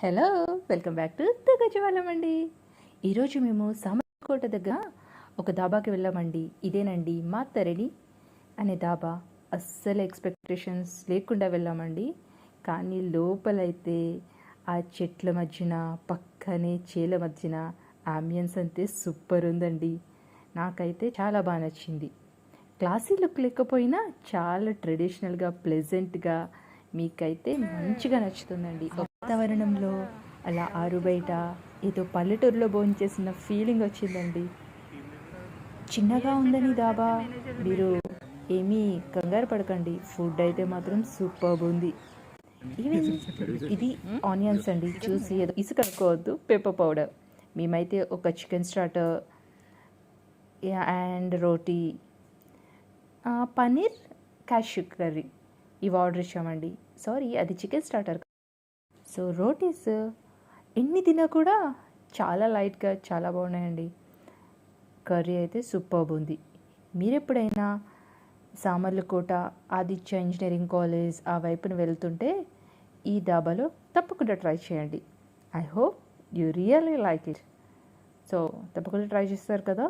Hello, welcome back to తుగజవాలం అండి. ఈరోజు మేము సామర్లకోట దగ్గర ఒక దాబాకి వెళ్ళామండి. ఇదేనండి మా తరణి అనే దాబా. అస్సలు ఎక్స్పెక్టేషన్స్ లేకుండా వెళ్ళామండి. కానీ లోపలైతే ఆ చెట్ల మధ్యన పక్కనే చేల మధ్యన ఆంబియన్స్ అంతే సూపర్ ఉందండి. నాకైతే చాలా బాగా నచ్చింది. క్లాసీ లుక్ లేకపోయినా చాలా ట్రెడిషనల్గా ప్లెజెంట్గా మీకైతే మంచిగా నచ్చుతుందండి. వాతావరణంలో అలా ఆరు బయట ఏదో పల్లెటూరులో భోంచేసిన ఫీలింగ్ వచ్చిందండి. చిన్నగా ఉందని దాబా, మీరు ఏమీ కంగారు పడకండి. ఫుడ్ అయితే మాత్రం సూపర్బ్ ఉంది. ఈవెన్ ఇది ఆనియన్స్ అండి, చూసి ఏదో ఇసుక అనుకోవద్దు, పెప్పర్ పౌడర్. మేమైతే ఒక chicken starter and roti, paneer cashew curry ఇవి ఆర్డర్ ఇచ్చామండి. సారీ, అది చికెన్ స్టార్టర్. సో రోటీస్ ఎన్ని తిన్నా కూడా చాలా లైట్గా చాలా బాగున్నాయండి. కర్రీ అయితే సూపర్బ్ ఉంది. మీరు ఎప్పుడైనా సామర్లకోట ఆదిత్య ఇంజనీరింగ్ కాలేజ్ ఆ వైపున వెళ్తుంటే ఈ దాబాలో తప్పకుండా ట్రై చేయండి. I hope you really like it. So తప్పకుండా ట్రై చేస్తారు కదా.